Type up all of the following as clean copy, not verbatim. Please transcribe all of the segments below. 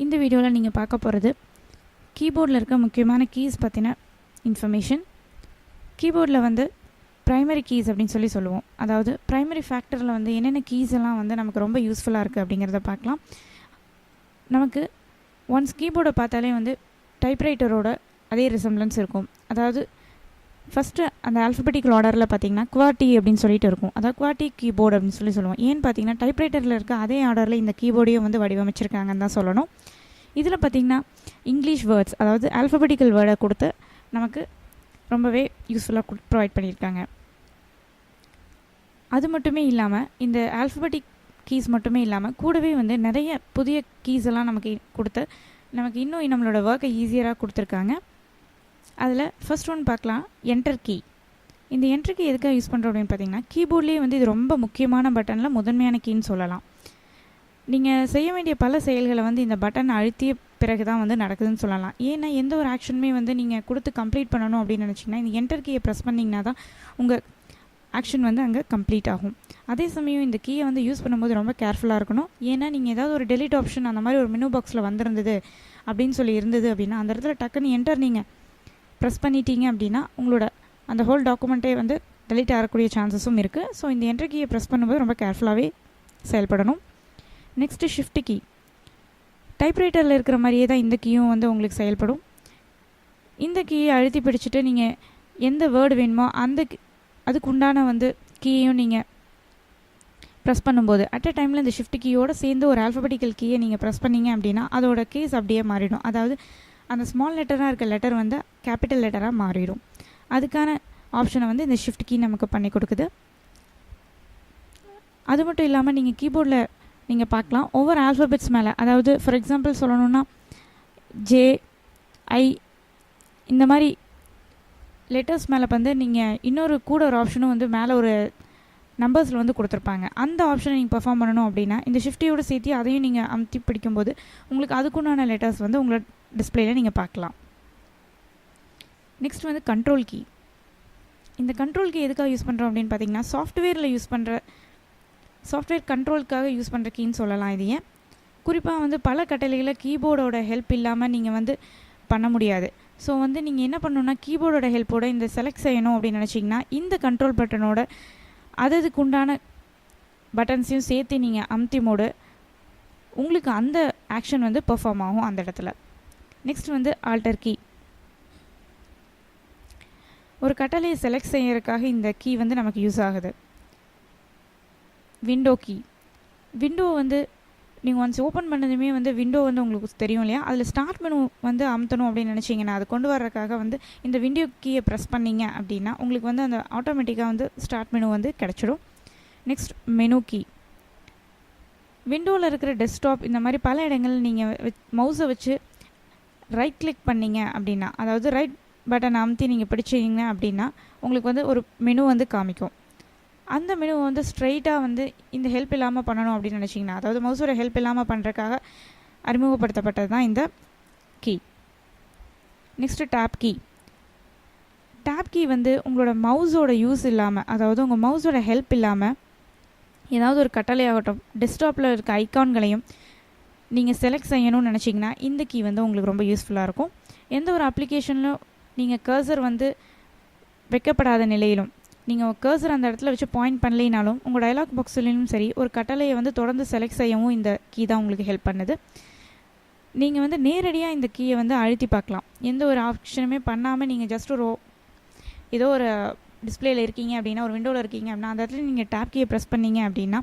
இந்த வீடியோவில் நீங்கள் பார்க்க போகிறது கீபோர்டில் இருக்க முக்கியமான கீஸ் பற்றின இன்ஃபர்மேஷன். கீபோர்டில் வந்து ப்ரைமரி கீஸ் அப்படின்னு சொல்லுவோம். அதாவது ப்ரைமரி ஃபேக்டரில் வந்து என்னென்ன கீஸ் எல்லாம் வந்து நமக்கு ரொம்ப யூஸ்ஃபுல்லாக இருக்குது அப்படிங்கிறத பார்க்கலாம். நமக்கு ஒன்ஸ் கீபோர்டை பார்த்தாலே வந்து டைப்ரைட்டரோட அதே ரிசம்பிளன்ஸ் இருக்கும். அதாவது ஃபஸ்ட்டு அந்த ஆல்ஃபபெட்டிக்கல் ஆர்டரில் பார்த்திங்கன்னா QWERTY அப்படின்னு சொல்லிட்டு இருக்கும். அதாவது QWERTY கீபோர்டு அப்படின்னு சொல்லுவோம். ஏன்னு பார்த்தீங்கன்னா டைப்ரைட்டரில் இருக்க அதே ஆர்டரில் இந்த கீபோர்டையும் வந்து வடிவமைச்சிருக்காங்கன்னு தான் சொல்லணும். இதில் பார்த்திங்கன்னா இங்கிலீஷ் வேர்ட்ஸ், அதாவது ஆல்ஃபபெட்டிக்கல் வேர்டை கொடுத்து நமக்கு ரொம்பவே யூஸ்ஃபுல்லாக ப்ரொவைட் பண்ணியிருக்காங்க. அது மட்டுமே இல்லாமல் இந்த ஆல்ஃபபெட்டிக் கீஸ் மட்டுமே இல்லாமல் கூடவே வந்து நிறைய புதிய கீஸ் எல்லாம் நமக்கு கொடுத்து நமக்கு இன்னும் நம்மளோட ஒர்க்கை ஈஸியராக கொடுத்துருக்காங்க. அதில் ஃபர்ஸ்ட் ஒன் பார்க்கலாம், என்டர் கீ. இந்த என்டர் கீ எதுக்காக யூஸ் பண்ணுறோம் அப்படின்னு பார்த்தீங்கன்னா கீபோர்ட்லேயே வந்து இது ரொம்ப முக்கியமான பட்டனில் முதன்மையான கீன்னு சொல்லலாம். நீங்கள் செய்ய வேண்டிய பல செயல்களை வந்து இந்த பட்டன் அழுத்திய பிறகு தான் வந்து நடக்குதுன்னு சொல்லலாம். ஏன்னா எந்த ஒரு ஆக்ஷனுமே வந்து நீங்கள் கொடுத்து கம்ப்ளீட் பண்ணணும் அப்படின்னு நினச்சிங்கன்னா இந்த என்டர் கீயை ப்ரெஸ் பண்ணிங்கன்னா தான் உங்கள் ஆக்ஷன் வந்து அங்கே கம்ப்ளீட் ஆகும். அதே சமயம் இந்த கீயை வந்து யூஸ் பண்ணும்போது ரொம்ப கேர்ஃபுல்லாக இருக்கணும். ஏன்னா நீங்கள் ஏதாவது ஒரு டெலிட் ஆப்ஷன் அந்த மாதிரி ஒரு மெனு பாக்ஸில் வந்திருந்தது அப்படின்னு சொல்லி இருந்தது அப்படின்னா அந்த இடத்துல டக்குன்னு என்டர் நீங்கள் ப்ரெஸ் பண்ணிட்டீங்க அப்படின்னா உங்களோட அந்த ஹோல் டாக்குமெண்ட்டே வந்து டெலிட் ஆகக்கூடிய சான்சஸும் இருக்குது. ஸோ இந்த என்டர் கீயை ப்ரெஸ் பண்ணும்போது ரொம்ப கேர்ஃபுல்லாகவே செயல்படணும். Next shift key. டைப்ரைட்டரில் இருக்கிற மாதிரியே தான் இந்த கீயும் வந்து உங்களுக்கு செயல்படும். இந்த கீயை அழுத்தி பிடிச்சிட்டு நீங்கள் எந்த வேர்டு வேணுமோ அதுக்கு உண்டான வந்து கீயையும் நீங்கள் ப்ரெஸ் பண்ணும்போது அட் அ டைமில் இந்த ஷிஃப்ட் கீயோடு சேர்ந்து ஒரு ஆல்ஃபபெட்டிக்கல் கீயை நீங்கள் ப்ரெஸ் பண்ணிங்க அப்படின்னா அதோட கேஸ் அப்படியே மாறிடும். அதாவது அந்த ஸ்மால் லெட்டராக இருக்க லெட்டர் வந்து கேபிட்டல் லெட்டராக மாறிடும். அதுக்கான ஆப்ஷனை வந்து இந்த ஷிஃப்ட் கீ நமக்கு பண்ணி கொடுக்குது. அது மட்டும் இல்லாமல் நீங்கள் கீபோர்டில் நீங்கள் பார்க்கலாம் ஒவ்வொரு ஆல்ஃபபெட்ஸ் மேலே, அதாவது ஃபார் எக்ஸாம்பிள் சொல்லணுன்னா ஜே, ஐ இந்த மாதிரி லெட்டர்ஸ் மேலே வந்து நீங்கள் இன்னொரு கூட ஒரு ஆப்ஷனும் வந்து மேலே ஒரு நம்பர்ஸில் வந்து கொடுத்துருப்பாங்க. அந்த ஆப்ஷனை நீங்கள் பெர்ஃபார்ம் பண்ணணும் அப்படின்னா இந்த ஷிஃப்டியோடு சேர்த்து அதையும் நீங்கள் அமுத்தி பிடிக்கும்போது உங்களுக்கு அதுக்குண்டான லெட்டர்ஸ் வந்து உங்களோட டிஸ்பிளேயில் நீங்கள் பார்க்கலாம். நெக்ஸ்ட் வந்து கண்ட்ரோல் கீ. இந்த கண்ட்ரோல் கீ எதுக்காக யூஸ் பண்ணுறோம் அப்படின்னு பார்த்தீங்கன்னா சாஃப்ட்வேர் கண்ட்ரோலுக்காக யூஸ் பண்ணுற கீன்னு சொல்லலாம். இது ஏன் குறிப்பாக வந்து பல கட்டளைகளை கீபோர்டோட ஹெல்ப் இல்லாமல் நீங்கள் வந்து பண்ண முடியாது. ஸோ வந்து நீங்கள் என்ன பண்ணணுன்னா கீபோர்டோட ஹெல்ப்போட இந்த செலக்ட் செய்யணும் அப்படின்னு நினச்சிங்கன்னா இந்த கண்ட்ரோல் பட்டனோட அதுக்கு உண்டான பட்டன்ஸையும் சேர்த்து நீங்கள் அமுத்தி மோடு உங்களுக்கு அந்த ஆக்ஷன் வந்து பெர்ஃபார்ம் ஆகும் அந்த இடத்துல. நெக்ஸ்ட் வந்து ஆல்டர் கீ. ஒரு கட்டளையை செலக்ட் செய்யறதுக்காக இந்த கீ வந்து நமக்கு யூஸ் ஆகுது. Window key. விண்டோ வந்து நீங்கள் ஒன்ஸ் ஓப்பன் பண்ணதுமே வந்து விண்டோ வந்து உங்களுக்கு தெரியும் இல்லையா, அதில் ஸ்டார்ட் மெனு வந்து அமுத்தணும் அப்படின்னு நினச்சிங்கன்னா அது கொண்டு வர்றதுக்காக வந்து இந்த விண்டோ கீயை ப்ரெஸ் பண்ணிங்க அப்படின்னா உங்களுக்கு வந்து அந்த ஆட்டோமேட்டிக்காக வந்து ஸ்டார்ட் மெனு வந்து கிடச்சிடும். Next menu key. விண்டோவில் இருக்கிற டெஸ்க்டாப் இந்த மாதிரி பல இடங்களில் நீங்கள் மவுஸை வச்சு ரைட் கிளிக் பண்ணிங்க அப்படின்னா, அதாவது ரைட் பட்டன் அமுத்தி நீங்கள் பிடிச்சிங்க அப்படின்னா உங்களுக்கு வந்து ஒரு மெனு வந்து காமிக்கும். அந்த மெனு வந்து ஸ்ட்ரைட்டாக வந்து இந்த ஹெல்ப் இல்லாமல் பண்ணணும் அப்படின்னு நினச்சிங்கன்னா, அதாவது மவுஸோட ஹெல்ப் இல்லாமல் பண்ணுறதுக்காக அறிமுகப்படுத்தப்பட்டது தான் இந்த key. Next tab key. Tab key வந்து உங்களோட மவுஸோட யூஸ் இல்லாமல், அதாவது உங்கள் மவுஸோட ஹெல்ப் இல்லாமல் ஏதாவது ஒரு கட்டளையாகட்டும் டெஸ்க்டாப்பில் இருக்க ஐக்கான்களையும் நீங்கள் செலக்ட் செய்யணும்னு நினச்சிங்கன்னா இந்த கீ வந்து உங்களுக்கு ரொம்ப யூஸ்ஃபுல்லாக இருக்கும். எந்த ஒரு அப்ளிகேஷன்லையும் நீங்கள் கர்சர் வந்து வைக்கப்படாத நிலையிலும் நீங்கள் கர்சர் அந்த இடத்துல வச்சு பாயிண்ட் பண்ணலைனாலும் உங்கள் டயலாக் பாக்ஸ்லையும் சரி ஒரு கட்டளையை வந்து தொடர்ந்து செலக்ட் செய்யவும் இந்த கீ தான் உங்களுக்கு ஹெல்ப் பண்ணுது. நீங்கள் வந்து நேரடியாக இந்த கீயை வந்து அழுத்தி பார்க்கலாம். எந்த ஒரு ஆப்ஷனுமே பண்ணாமல் நீங்கள் ஜஸ்ட் ஏதோ ஒரு டிஸ்பிளேயில் இருக்கீங்க அப்படின்னா, ஒரு விண்டோவில் இருக்கீங்க அப்படின்னா அந்த இடத்துல நீங்கள் டேப் கீயை ப்ரெஸ் பண்ணிங்க அப்படின்னா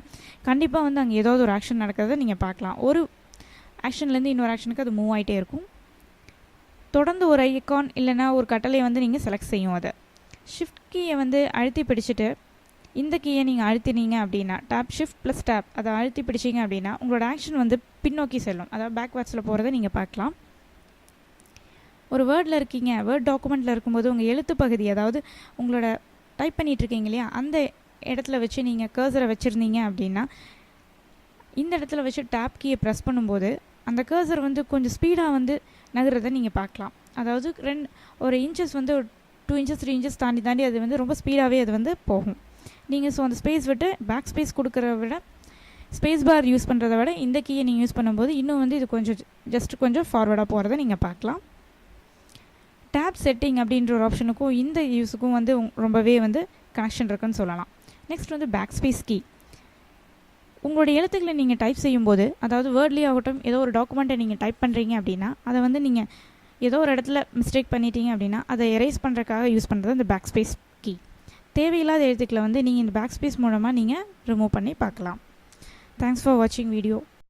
கண்டிப்பாக வந்து அங்கே ஏதாவது ஒரு ஆக்ஷன் நடக்கிறத நீங்கள் பார்க்கலாம். ஒரு ஆக்ஷன்லேருந்து இன்னொரு ஆக்ஷனுக்கு அது மூவ் ஆகிட்டே இருக்கும். தொடர்ந்து ஒரு ஐக்கான் இல்லைனா ஒரு கட்டளை வந்து நீங்கள் செலக்ட் செய்யும். அதை ஷிஃப்ட் கீயை வந்து அழுத்தி பிடிச்சிட்டு இந்த கீயை நீங்கள் அழுத்தினீங்க அப்படின்னா ஷிஃப்ட் ப்ளஸ் டேப் அதை அழுத்தி பிடிச்சிங்க அப்படின்னா உங்களோட ஆக்ஷன் வந்து பின்னோக்கி செல்லும். அதாவது பேக்வேர்ட்ஸில் போகிறத நீங்கள் பார்க்கலாம். ஒரு வேர்டில் இருக்கீங்க, வேர்ட் டாக்குமெண்ட்டில் இருக்கும்போது உங்கள் எழுத்து பகுதி, அதாவது உங்களோட டைப் பண்ணிகிட்ருக்கீங்க இல்லையா, அந்த இடத்துல வச்சு நீங்கள் கர்சரை வச்சுருந்தீங்க அப்படின்னா இந்த இடத்துல வச்சு டேப் கீயை ப்ரெஸ் பண்ணும்போது அந்த கர்சர் வந்து கொஞ்சம் ஸ்பீடாக வந்து நகர்றதை நீங்கள் பார்க்கலாம். அதாவது ஒரு இன்ச்சஸ் வந்து 2 inches 3 inches தாண்டி அது வந்து ரொம்ப ஸ்பீடாகவே அது வந்து போகும். நீங்கள் அந்த ஸ்பேஸ் விட்டு பேக் ஸ்பேஸ் கொடுக்குறத விட ஸ்பேஸ் பார் யூஸ் பண்ணுறத விட இந்த கீயை நீங்கள் யூஸ் பண்ணும்போது இன்னும் வந்து இது கொஞ்சம் ஃபார்வர்டாக போகிறத நீங்கள் பார்க்கலாம். டேப் செட்டிங் அப்படின்ற ஒரு ஆப்ஷனுக்கும் இந்த யூஸுக்கும் வந்து ரொம்பவே வந்து கனெக்ஷன் இருக்குன்னு சொல்லலாம். நெக்ஸ்ட் வந்து பேக் ஸ்பேஸ் கீ. உங்களுடைய எழுத்துக்களை நீங்கள் டைப் செய்யும்போது, அதாவது வேர்ட்லேயே ஆகட்டும், ஏதோ ஒரு டாக்குமெண்ட்டை நீங்கள் டைப் பண்ணுறீங்க அப்படின்னா அதை வந்து நீங்கள் ஏதோ ஒரு இடத்துல மிஸ்டேக் பண்ணிட்டீங்க அப்படின்னா அதை எரேஸ் பண்ணுறதுக்காக யூஸ் பண்ணுறது இந்த பேக் ஸ்பேஸ் கீ. தேவையில்லாத எழுத்துக்களை வந்து நீங்கள் இந்த பேக் ஸ்பேஸ் மூலமாக நீங்கள் ரிமூவ் பண்ணி பார்க்கலாம். தேங்க்ஸ் ஃபார் வாட்சிங் வீடியோ.